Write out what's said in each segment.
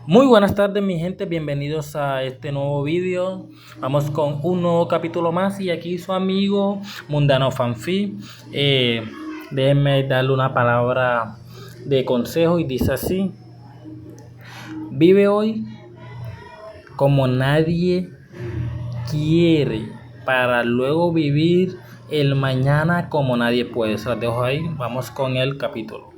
Muy buenas tardes mi gente, bienvenidos a este nuevo vídeo. Vamos con un nuevo capítulo más y aquí su amigo Mundano Fanfi. Eh, Déjenme darle una palabra de consejo y dice así: vive hoy como nadie quiere para luego vivir el mañana como nadie puede. Se los dejo ahí, vamos con el capítulo.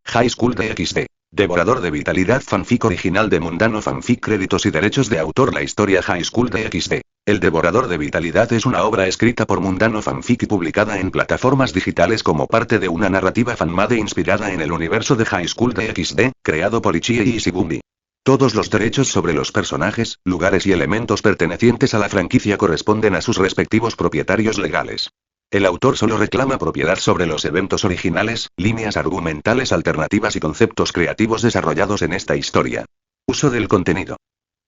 High School DxD. Devorador de vitalidad fanfic original de Mundano Fanfic. Créditos y derechos de autor. La historia High School DxD. El Devorador de Vitalidad es una obra escrita por Mundano Fanfic y publicada en plataformas digitales como parte de una narrativa fanmade inspirada en el universo de High School DxD, creado por Ichie y Ishigumi. Todos los derechos sobre los personajes, lugares y elementos pertenecientes a la franquicia corresponden a sus respectivos propietarios legales. El autor solo reclama propiedad sobre los eventos originales, líneas argumentales alternativas y conceptos creativos desarrollados en esta historia. Uso del contenido.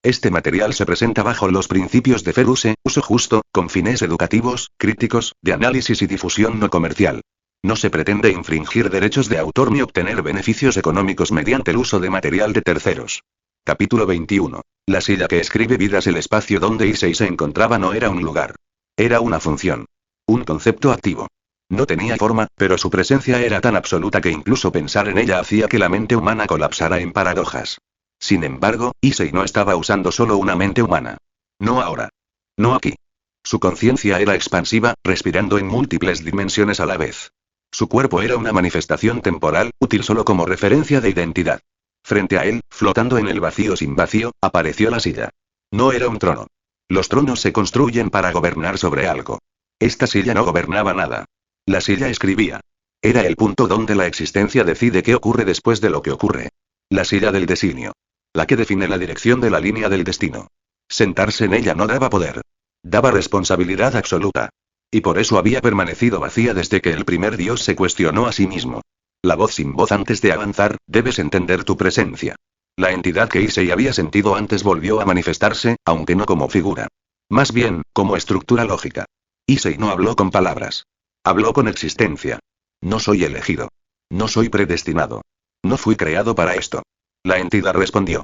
Este material se presenta bajo los principios de fair use, uso justo, con fines educativos, críticos, de análisis y difusión no comercial. No se pretende infringir derechos de autor ni obtener beneficios económicos mediante el uso de material de terceros. Capítulo 21. La silla que escribe vidas. El espacio donde Issei se encontraba no era un lugar. Era una función. Un concepto activo. No tenía forma, pero su presencia era tan absoluta que incluso pensar en ella hacía que la mente humana colapsara en paradojas. Sin embargo, Issei no estaba usando solo una mente humana. No ahora. No aquí. Su conciencia era expansiva, respirando en múltiples dimensiones a la vez. Su cuerpo era una manifestación temporal, útil solo como referencia de identidad. Frente a él, flotando en el vacío sin vacío, apareció la silla. No era un trono. Los tronos se construyen para gobernar sobre algo. Esta silla no gobernaba nada. La silla escribía. Era el punto donde la existencia decide qué ocurre después de lo que ocurre. La silla del designio. La que define la dirección de la línea del destino. Sentarse en ella no daba poder. Daba responsabilidad absoluta. Y por eso había permanecido vacía desde que el primer dios se cuestionó a sí mismo. La voz sin voz. Antes de avanzar, debes entender tu presencia. La entidad que Issei había sentido antes volvió a manifestarse, aunque no como figura. Más bien, como estructura lógica. Issei no habló con palabras. Habló con existencia. No soy elegido. No soy predestinado. No fui creado para esto. La entidad respondió.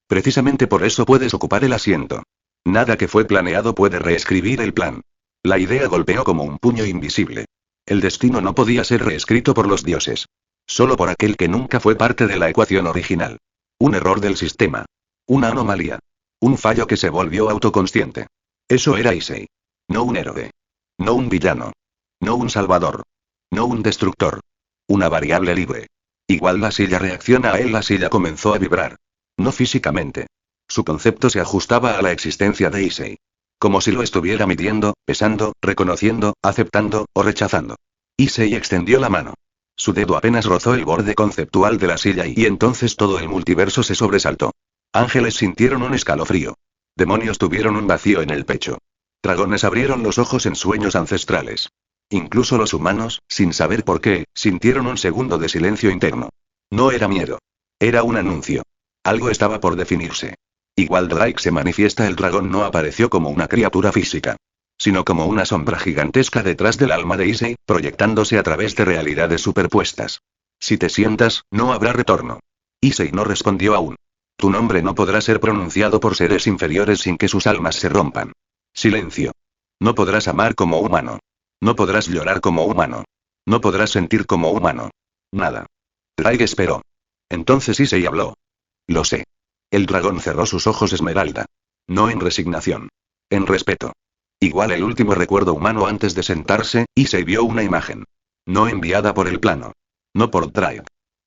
Precisamente por eso puedes ocupar el asiento. Nada que fue planeado puede reescribir el plan. La idea golpeó como un puño invisible. El destino no podía ser reescrito por los dioses. Solo por aquel que nunca fue parte de la ecuación original. Un error del sistema. Una anomalía. Un fallo que se volvió autoconsciente. Eso era Issei. No un héroe. No un villano. No un salvador. No un destructor. Una variable libre. Igual la silla reacciona a él. La silla comenzó a vibrar. No físicamente. Su concepto se ajustaba a la existencia de Issei. Como si lo estuviera midiendo, pesando, reconociendo, aceptando, o rechazando. Issei extendió la mano. Su dedo apenas rozó el borde conceptual de la silla y entonces todo el multiverso se sobresaltó. Ángeles sintieron un escalofrío. Demonios tuvieron un vacío en el pecho. Dragones abrieron los ojos en sueños ancestrales. Incluso los humanos, sin saber por qué, sintieron un segundo de silencio interno. No era miedo. Era un anuncio. Algo estaba por definirse. Igual Drake se manifiesta. El dragón no apareció como una criatura física, sino como una sombra gigantesca detrás del alma de Issei, proyectándose a través de realidades superpuestas. Si te sientas, no habrá retorno. Issei no respondió aún. Tu nombre no podrá ser pronunciado por seres inferiores sin que sus almas se rompan. Silencio. No podrás amar como humano. No podrás llorar como humano. No podrás sentir como humano. Nada. Drake esperó. Entonces Issei habló. Lo sé. El dragón cerró sus ojos esmeralda. No en resignación. En respeto. Igual el último recuerdo humano antes de sentarse, Issei vio una imagen. No enviada por el plano. No por Drake.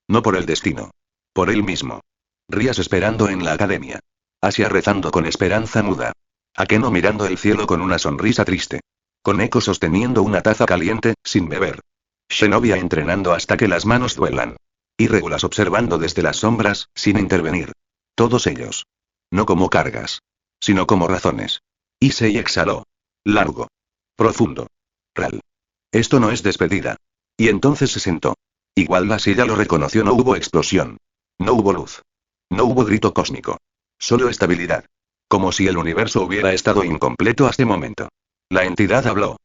No por el destino. Por él mismo. Rías esperando en la academia. Asia rezando con esperanza muda. Akeno mirando el cielo con una sonrisa triste. Koneko sosteniendo una taza caliente, sin beber. Shinobi entrenando hasta que las manos duelan. Y Regulas observando desde las sombras, sin intervenir. Todos ellos. No como cargas. Sino como razones. Issei exhaló. Largo. Profundo. Ral. Esto no es despedida. Y entonces se sentó. Igual la silla lo reconoció. No hubo explosión. No hubo luz. No hubo grito cósmico. Solo estabilidad. Como si el universo hubiera estado incompleto hasta ese momento. La entidad habló.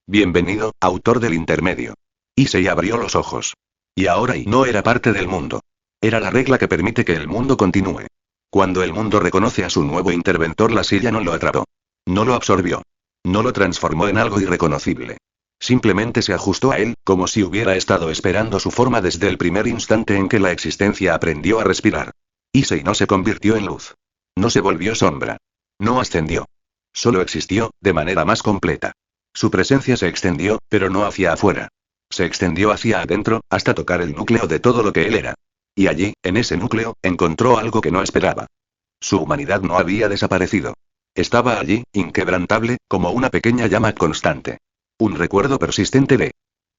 Bienvenido, autor del intermedio. Issei abrió los ojos. Y ahora y no era parte del mundo. Era la regla que permite que el mundo continúe. Cuando el mundo reconoce a su nuevo interventor, la silla no lo atrapó. No lo absorbió. No lo transformó en algo irreconocible. Simplemente se ajustó a él, como si hubiera estado esperando su forma desde el primer instante en que la existencia aprendió a respirar. Issei no se convirtió en luz. No se volvió sombra. No ascendió. Solo existió, de manera más completa. Su presencia se extendió, pero no hacia afuera. Se extendió hacia adentro, hasta tocar el núcleo de todo lo que él era. Y allí, en ese núcleo, encontró algo que no esperaba. Su humanidad no había desaparecido. Estaba allí, inquebrantable, como una pequeña llama constante. Un recuerdo persistente de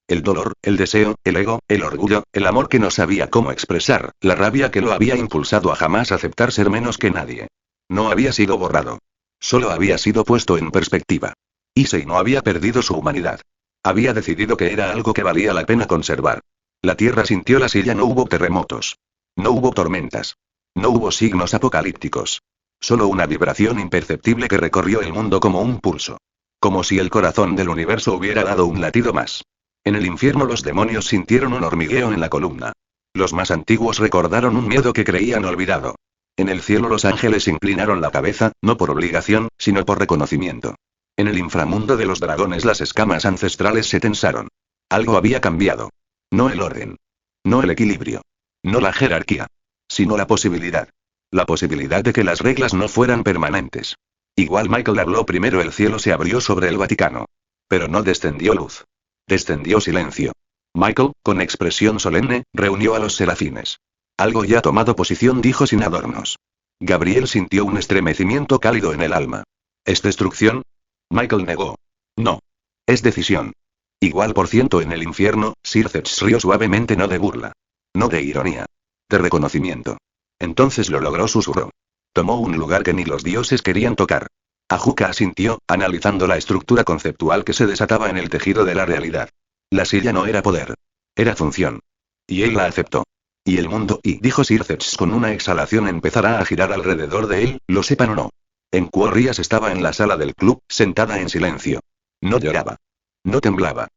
el dolor, el deseo, el ego, el orgullo, el amor que no sabía cómo expresar, la rabia que lo había impulsado a jamás aceptar ser menos que nadie. No había sido borrado. Solo había sido puesto en perspectiva. Issei no había perdido su humanidad. Había decidido que era algo que valía la pena conservar. La tierra sintió la silla, no hubo terremotos. No hubo tormentas. No hubo signos apocalípticos. Solo una vibración imperceptible que recorrió el mundo como un pulso. Como si el corazón del universo hubiera dado un latido más. En el infierno los demonios sintieron un hormigueo en la columna. Los más antiguos recordaron un miedo que creían olvidado. En el cielo los ángeles inclinaron la cabeza, no por obligación, sino por reconocimiento. En el inframundo de los dragones las escamas ancestrales se tensaron. Algo había cambiado. No el orden. No el equilibrio. No la jerarquía. Sino la posibilidad. La posibilidad de que las reglas no fueran permanentes. Igual Michael habló primero, el cielo se abrió sobre el Vaticano. Pero no descendió luz. Descendió silencio. Michael, con expresión solemne, reunió a los serafines. Algo ya ha tomado posición, dijo sin adornos. Gabriel sintió un estremecimiento cálido en el alma. ¿Es destrucción? Michael negó. No. Es decisión. Igual por ciento en el infierno, Sircex rió suavemente, no de burla. No de ironía. De reconocimiento. Entonces lo logró, susurró. Tomó un lugar que ni los dioses querían tocar. Ajuka asintió, analizando la estructura conceptual que se desataba en el tejido de la realidad. La silla no era poder. Era función. Y él la aceptó. Y el mundo, y dijo Sircex con una exhalación, empezará a girar alrededor de él, lo sepan o no. En Quarrias estaba en la sala del club, sentada en silencio. No lloraba. No temblaba.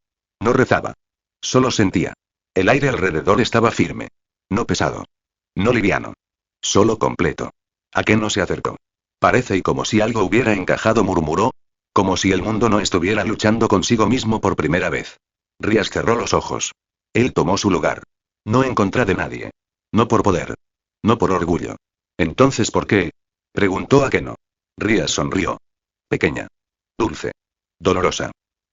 No rezaba. Solo sentía. El aire alrededor estaba firme. No pesado. No liviano. Solo completo. ¿A qué no se acercó? Parece y como si algo hubiera encajado, murmuró. Como si el mundo no estuviera luchando consigo mismo por primera vez. Rías cerró los ojos. Él tomó su lugar. No en contra de nadie. No por poder. No por orgullo. ¿Entonces por qué? Preguntó Akeno. Rías sonrió. Pequeña. Dulce. Dolorosa.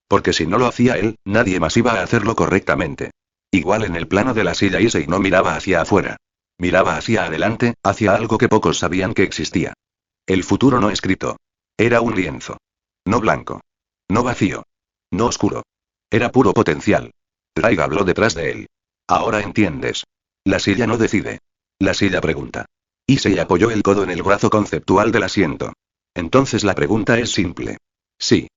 Porque si no lo hacía él, nadie más iba a hacerlo correctamente. Igual en el plano de la silla, Issei no miraba hacia afuera. Miraba hacia adelante, hacia algo que pocos sabían que existía. El futuro no escrito. Era un lienzo. No blanco. No vacío. No oscuro. Era puro potencial. Drake habló detrás de él. Ahora entiendes. La silla no decide. La silla pregunta. Issei apoyó el codo en el brazo conceptual del asiento. Entonces la pregunta es simple. Sí.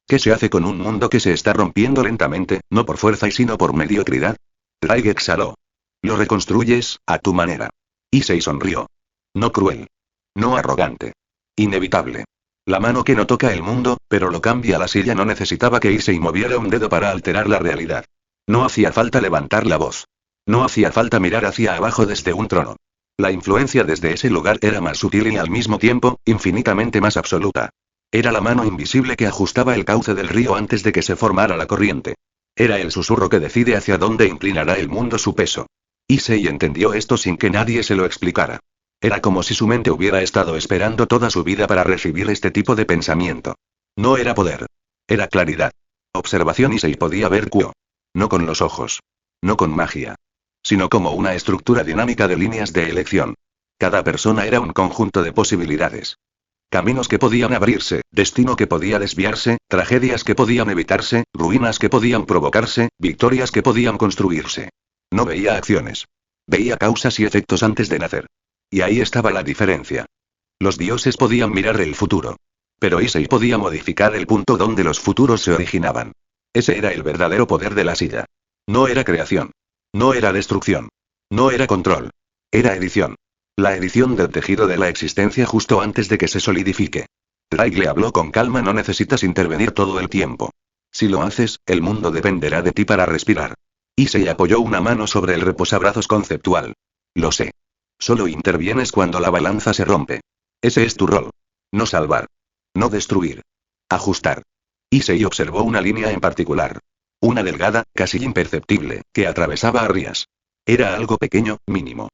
¿Qué se hace con un mundo que se está rompiendo lentamente, no por fuerza y sino por mediocridad? Drake exhaló. Lo reconstruyes, a tu manera. Issei sonrió. No cruel. No arrogante. Inevitable. La mano que no toca el mundo, pero lo cambia. La silla no necesitaba que Issei moviera un dedo para alterar la realidad. No hacía falta levantar la voz. No hacía falta mirar hacia abajo desde un trono. La influencia desde ese lugar era más sutil y al mismo tiempo, infinitamente más absoluta. Era la mano invisible que ajustaba el cauce del río antes de que se formara la corriente. Era el susurro que decide hacia dónde inclinará el mundo su peso. Issei entendió esto sin que nadie se lo explicara. Era como si su mente hubiera estado esperando toda su vida para recibir este tipo de pensamiento. No era poder. Era claridad. Observación. Issei podía ver Kuo. No con los ojos. No con magia. Sino como una estructura dinámica de líneas de elección. Cada persona era un conjunto de posibilidades. Caminos que podían abrirse, destino que podía desviarse, tragedias que podían evitarse, ruinas que podían provocarse, victorias que podían construirse. No veía acciones. Veía causas y efectos antes de nacer. Y ahí estaba la diferencia. Los dioses podían mirar el futuro. Pero Issei podía modificar el punto donde los futuros se originaban. Ese era el verdadero poder de la silla. No era creación. No era destrucción. No era control. Era edición. La edición del tejido de la existencia justo antes de que se solidifique. Drake le habló con calma. No necesitas intervenir todo el tiempo. Si lo haces, el mundo dependerá de ti para respirar. Issei apoyó una mano sobre el reposabrazos conceptual. Lo sé. Solo intervienes cuando la balanza se rompe. Ese es tu rol. No salvar. No destruir. Ajustar. Issei observó una línea en particular. Una delgada, casi imperceptible, que atravesaba a Rías. Era algo pequeño, mínimo.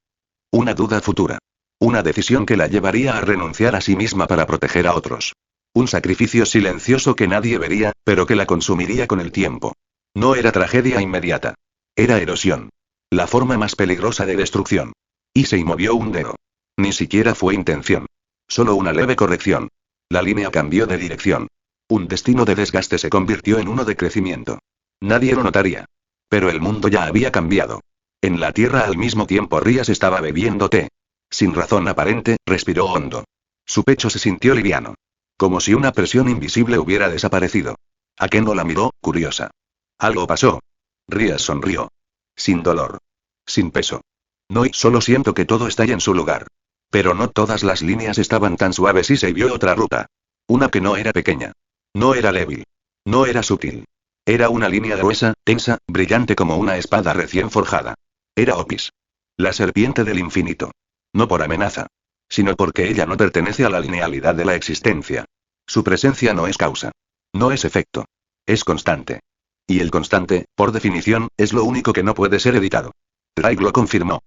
Una duda futura. Una decisión que la llevaría a renunciar a sí misma para proteger a otros. Un sacrificio silencioso que nadie vería, pero que la consumiría con el tiempo. No era tragedia inmediata. Era erosión. La forma más peligrosa de destrucción. Issei movió un dedo. Ni siquiera fue intención. Solo una leve corrección. La línea cambió de dirección. Un destino de desgaste se convirtió en uno de crecimiento. Nadie lo notaría. Pero el mundo ya había cambiado. En la tierra al mismo tiempo Rías estaba bebiendo té. Sin razón aparente, respiró hondo. Su pecho se sintió liviano. Como si una presión invisible hubiera desaparecido. Akeno la miró, curiosa. Algo pasó. Rías sonrió. Sin dolor. Sin peso. No, y solo siento que todo está en su lugar. Pero no todas las líneas estaban tan suaves y se vio otra ruta. Una que no era pequeña. No era débil. No era sutil. Era una línea gruesa, tensa, brillante como una espada recién forjada. Era Opis. La serpiente del infinito. No por amenaza. Sino porque ella no pertenece a la linealidad de la existencia. Su presencia no es causa. No es efecto. Es constante. Y el constante, por definición, es lo único que no puede ser editado. Drake lo confirmó.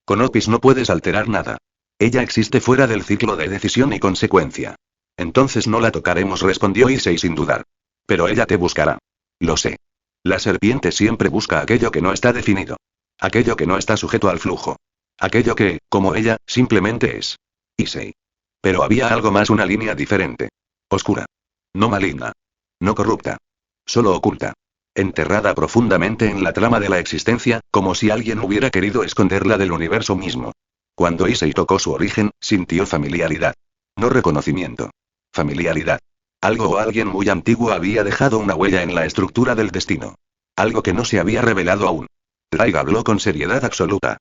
Con Opis no puedes alterar nada. Ella existe fuera del ciclo de decisión y consecuencia. Entonces no la tocaremos, respondió Issei sin dudar. Pero ella te buscará. Lo sé. La serpiente siempre busca aquello que no está definido. Aquello que no está sujeto al flujo. Aquello que, como ella, simplemente es. Issei. Pero había algo más, una línea diferente. Oscura. No maligna. No corrupta. Solo oculta. Enterrada profundamente en la trama de la existencia, como si alguien hubiera querido esconderla del universo mismo. Cuando Issei tocó su origen, sintió familiaridad. No reconocimiento. Familiaridad. Algo o alguien muy antiguo había dejado una huella en la estructura del destino. Algo que no se había revelado aún. Drake habló con seriedad absoluta.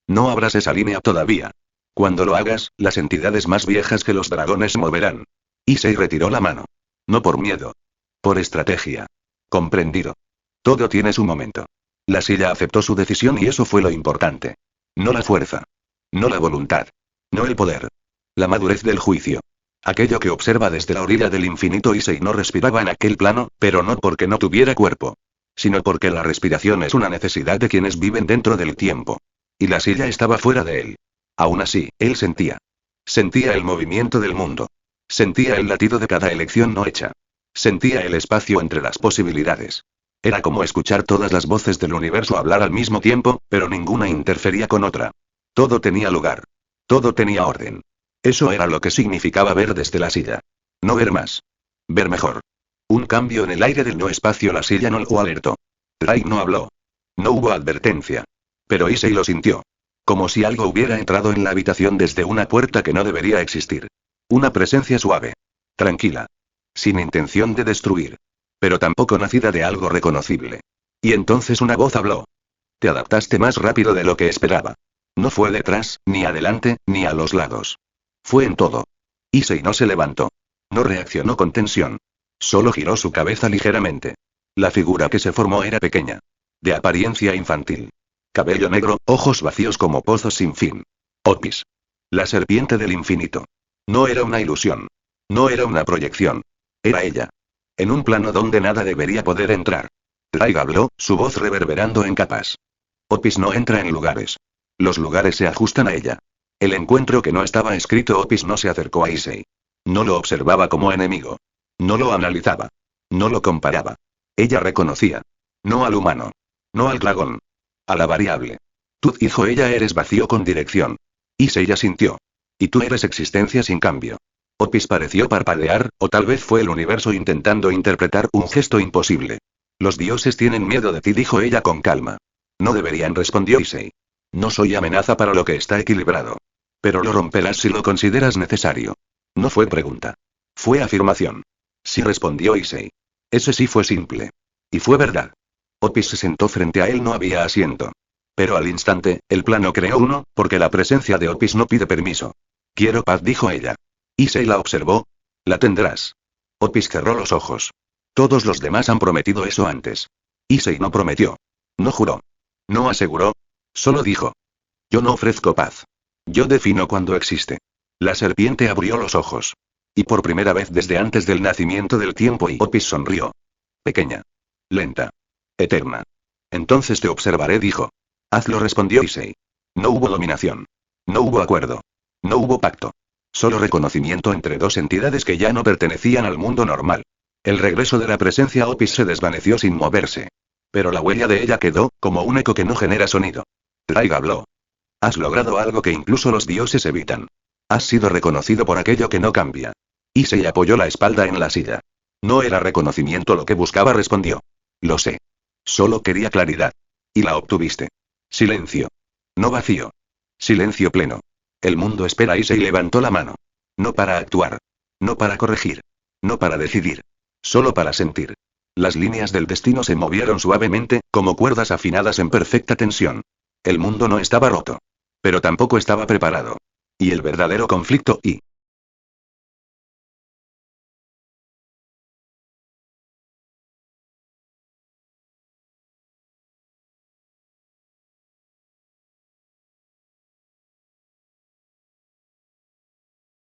No abras esa línea todavía. Cuando lo hagas, las entidades más viejas que los dragones se moverán. Issei retiró la mano. No por miedo. Por estrategia. Comprendido. Todo tiene su momento. La silla aceptó su decisión y eso fue lo importante. No la fuerza. No la voluntad. No el poder. La madurez del juicio. Aquello que observa desde la orilla del infinito. Issei no respiraba en aquel plano, pero no porque no tuviera cuerpo. Sino porque la respiración es una necesidad de quienes viven dentro del tiempo. Y la silla estaba fuera de él. Aún así, él sentía. Sentía el movimiento del mundo. Sentía el latido de cada elección no hecha. Sentía el espacio entre las posibilidades. Era como escuchar todas las voces del universo hablar al mismo tiempo, pero ninguna interfería con otra. Todo tenía lugar. Todo tenía orden. Eso era lo que significaba ver desde la silla. No ver más. Ver mejor. Un cambio en el aire del no espacio. La silla no lo alertó. Drake no habló. No hubo advertencia. Pero Issei lo sintió. Como si algo hubiera entrado en la habitación desde una puerta que no debería existir. Una presencia suave. Tranquila. Sin intención de destruir. Pero tampoco nacida de algo reconocible. Y entonces una voz habló. Te adaptaste más rápido de lo que esperaba. No fue detrás, ni adelante, ni a los lados. Fue en todo. Issei no se levantó. No reaccionó con tensión. Solo giró su cabeza ligeramente. La figura que se formó era pequeña. De apariencia infantil. Cabello negro, ojos vacíos como pozos sin fin. Opis. La serpiente del infinito. No era una ilusión. No era una proyección. Era ella. En un plano donde nada debería poder entrar. Drake habló, su voz reverberando en capas. Opis no entra en lugares. Los lugares se ajustan a ella. El encuentro que no estaba escrito. Opis no se acercó a Issei. No lo observaba como enemigo. No lo analizaba. No lo comparaba. Ella reconocía. No al humano. No al dragón. A la variable. Tú, hijo, ella eres vacío con dirección. Issei asintió. Y tú eres existencia sin cambio. Opis pareció parpadear, o tal vez fue el universo intentando interpretar un gesto imposible. Los dioses tienen miedo de ti, dijo ella con calma. No deberían, respondió Issei. No soy amenaza para lo que está equilibrado. Pero lo romperás si lo consideras necesario. No fue pregunta. Fue afirmación. Sí, respondió Issei. Ese sí fue simple. Y fue verdad. Opis se sentó frente a él, no había asiento. Pero al instante, el plano creó uno, porque la presencia de Opis no pide permiso. Quiero paz, dijo ella. Issei la observó. La tendrás. Opis cerró los ojos. Todos los demás han prometido eso antes. Issei no prometió. No juró. No aseguró. Solo dijo. Yo no ofrezco paz. Yo defino cuando existe. La serpiente abrió los ojos. Y por primera vez desde antes del nacimiento del tiempo Iopis sonrió. Pequeña. Lenta. Eterna. Entonces te observaré, dijo. Hazlo, respondió Issei. No hubo dominación. No hubo acuerdo. No hubo pacto. Solo reconocimiento entre dos entidades que ya no pertenecían al mundo normal. El regreso de la presencia Opis se desvaneció sin moverse. Pero la huella de ella quedó, como un eco que no genera sonido. Traiga habló. Has logrado algo que incluso los dioses evitan. Has sido reconocido por aquello que no cambia. Issei apoyó la espalda en la silla. No era reconocimiento lo que buscaba, respondió. Lo sé. Solo quería claridad. Y la obtuviste. Silencio. No vacío. Silencio pleno. El mundo espera. Issei levantó la mano. No para actuar. No para corregir. No para decidir. Solo para sentir. Las líneas del destino se movieron suavemente, como cuerdas afinadas en perfecta tensión. El mundo no estaba roto. Pero tampoco estaba preparado. Y el verdadero conflicto,